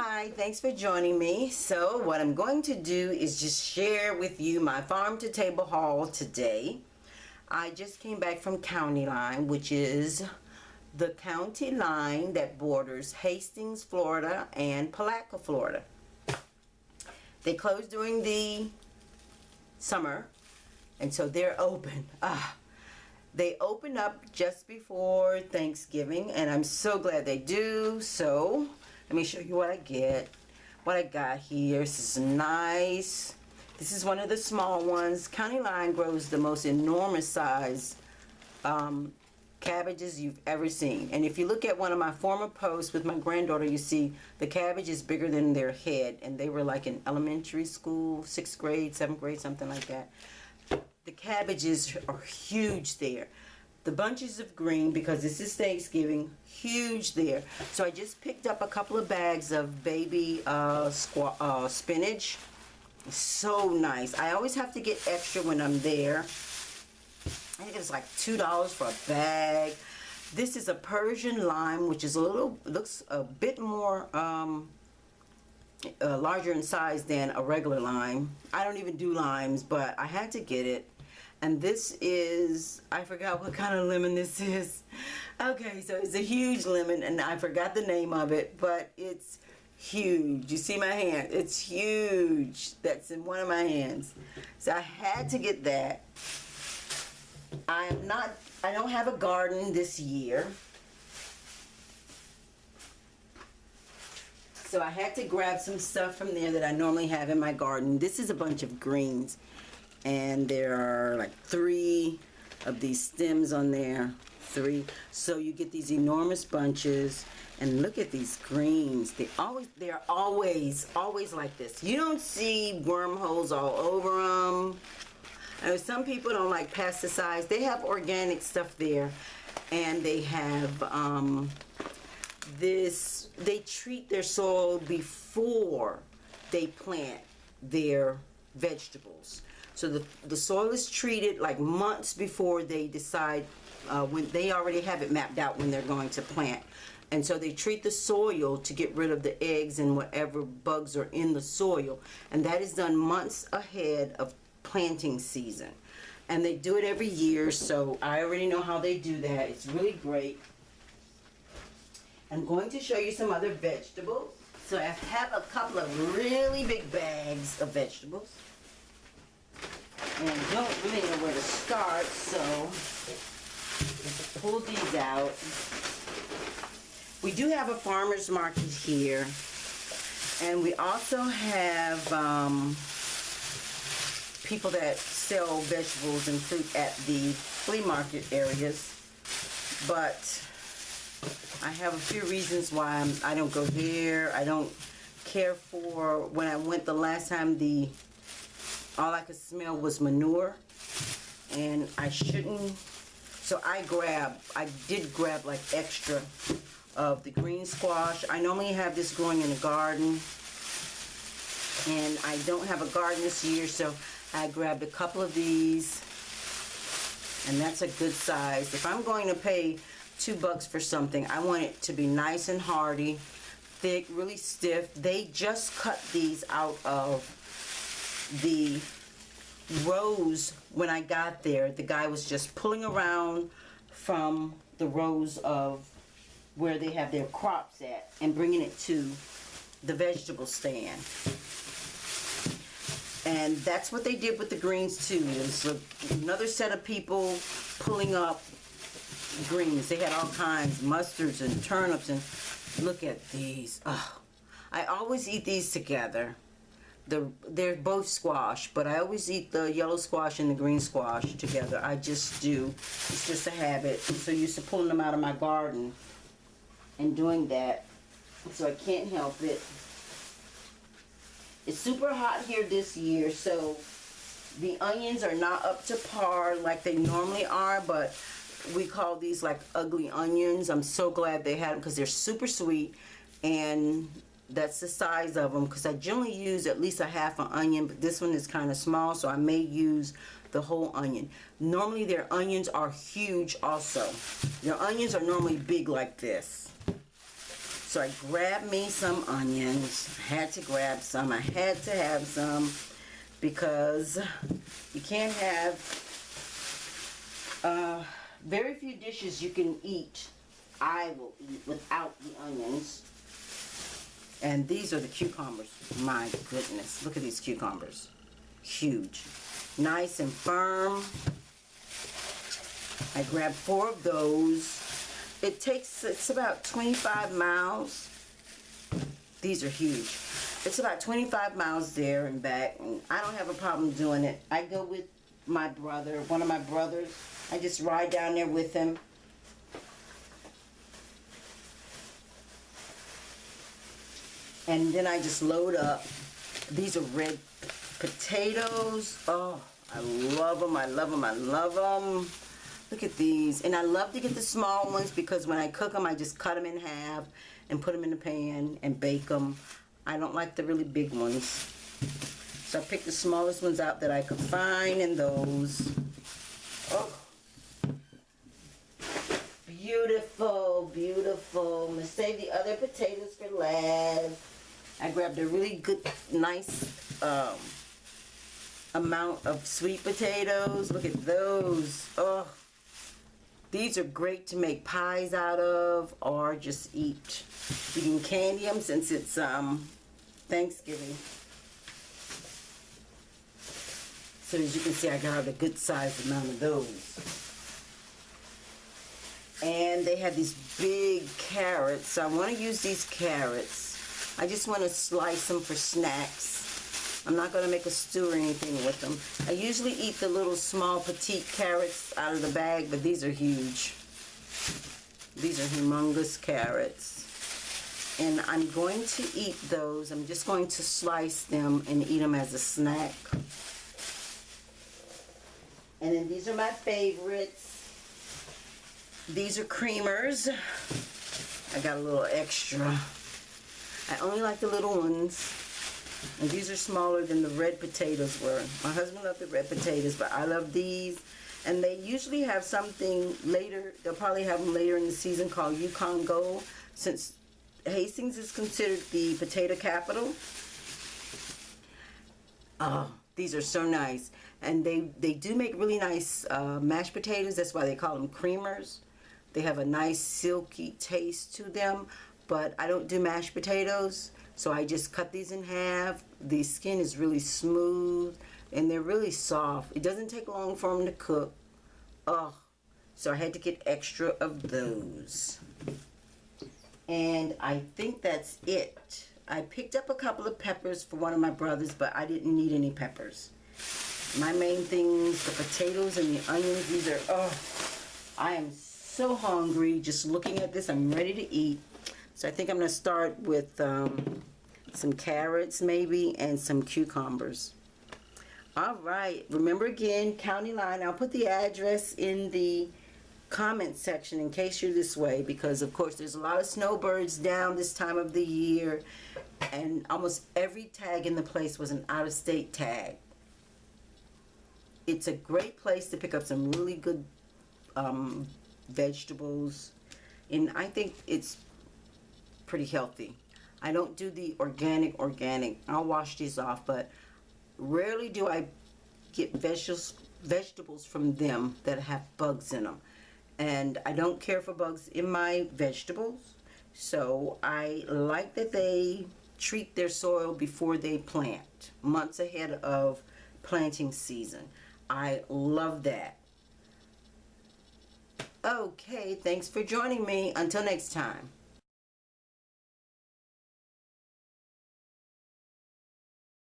Hi, thanks for joining me. So what I'm going to do is just share with you my farm to table haul today. I just came back from Countyline, which is the county line that borders Hastings, Florida and Palatka, Florida. They close during the summer and so they're open. They open up just before Thanksgiving and I'm so glad they do. So let me show you what I got here. This is nice. This is one of the small ones. Countyline grows the most enormous size cabbages you've ever seen. And if you look at one of my former posts with my granddaughter, you see the cabbage is bigger than their head. And they were like in elementary school, 6th grade, 7th grade, something like that. The cabbages are huge there. The bunches of green, because this is Thanksgiving, huge there. So I just picked up a couple of bags of baby spinach. So nice. I always have to get extra when I'm there. I think it's like $2 for a bag. This is a Persian lime, which is looks a bit more larger in size than a regular lime. I don't even do limes, but I had to get it. And this is, I forgot what kind of lemon this is. Okay, so it's a huge lemon and I forgot the name of it, but it's huge. You see my hand? It's huge. That's in one of my hands. So I had to get that. I don't have a garden this year. So I had to grab some stuff from there that I normally have in my garden. This is a bunch of greens. And there are like 3 of these stems on there. 3. So you get these enormous bunches. And look at these greens. They're always like this. You don't see wormholes all over them. And some people don't like pesticides. They have organic stuff there. And they have they treat their soil before they plant their vegetables. So the soil is treated like months before they decide, when they already have it mapped out when they're going to plant. And so they treat the soil to get rid of the eggs and whatever bugs are in the soil. And that is done months ahead of planting season. And they do it every year, so I already know how they do that. It's really great. I'm going to show you some other vegetables. So I have a couple of really big bags of vegetables. And I don't really know where to start, so let's pull these out. We do have a farmer's market here. And we also have people that sell vegetables and fruit at the flea market areas. But I have a few reasons why I don't go there. I don't care for, when I went the last time, all I could smell was manure, and I shouldn't. So I did grab like extra of the green squash. I normally have this growing in a garden, and I don't have a garden this year, so I grabbed a couple of these, and that's a good size. If I'm going to pay $2 for something, I want it to be nice and hearty, thick, really stiff. They just cut these out of the rows. When I got there, the guy was just pulling around from the rows of where they have their crops at and bringing it to the vegetable stand. And that's what they did with the greens too. There's another set of people pulling up greens. They had all kinds, mustards and turnips, and look at these. Oh, I always eat these together. They're both squash, but I always eat the yellow squash and the green squash together. I just do. It's just a habit. I'm so used to pulling them out of my garden and doing that, so I can't help it. It's super hot here this year, so the onions are not up to par like they normally are, but we call these like ugly onions. I'm so glad they had them because they're super sweet, and that's the size of them, because I generally use at least a half an onion, but this one is kind of small, so I may use the whole onion. Normally their onions are huge also. Their onions are normally big like this. So I grabbed me some onions. I had to grab some. I had to have some because you can't have very few dishes you can eat. I will eat without the onions. And these are the cucumbers. My goodness, look at these cucumbers. Huge. Nice and firm. I grabbed 4 of those. It's about 25 miles. These are huge. It's about 25 miles there and back, and I don't have a problem doing it. I go with my brother, one of my brothers. I just ride down there with him. And then I just load up. These are red potatoes. Oh, I love them, I love them, I love them. Look at these. And I love to get the small ones because when I cook them, I just cut them in half and put them in the pan and bake them. I don't like the really big ones. So I picked the smallest ones out that I could find, and those. Oh. Beautiful, beautiful. I'm going to save the other potatoes for last. I grabbed a really good, nice amount of sweet potatoes. Look at those. Oh, these are great to make pies out of or just eat. You can candy them since it's Thanksgiving. So as you can see, I got a good sized amount of those. And they have these big carrots, so I want to use these carrots. I just want to slice them for snacks. I'm not going to make a stew or anything with them. I usually eat the little small petite carrots out of the bag, but these are huge. These are humongous carrots. And I'm going to eat those. I'm just going to slice them and eat them as a snack. And then these are my favorites. These are creamers. I got a little extra. I only like the little ones. And these are smaller than the red potatoes were. My husband loved the red potatoes, but I love these. And they usually have something later. They'll probably have them later in the season called Yukon Gold, since Hastings is considered the potato capital. Oh, these are so nice. And they do make really nice mashed potatoes. That's why they call them creamers. They have a nice silky taste to them, but I don't do mashed potatoes, so I just cut these in half. The skin is really smooth, and they're really soft. It doesn't take long for them to cook. Oh, so I had to get extra of those. And I think that's it. I picked up a couple of peppers for one of my brothers, but I didn't need any peppers. My main things, the potatoes and the onions, these are, oh, I am so hungry just looking at this. I'm ready to eat. So I think I'm going to start with some carrots maybe and some cucumbers. All right, remember again, Countyline. I'll put the address in the comment section in case you're this way, because of course there's a lot of snowbirds down this time of the year, and almost every tag in the place was an out-of-state tag. It's a great place to pick up some really good vegetables, and I think it's pretty healthy. I don't do the organic. I'll wash these off, but rarely do I get vegetables from them that have bugs in them. And I don't care for bugs in my vegetables, so I like that they treat their soil before they plant, months ahead of planting season. I love that. Okay, thanks for joining me. Until next time.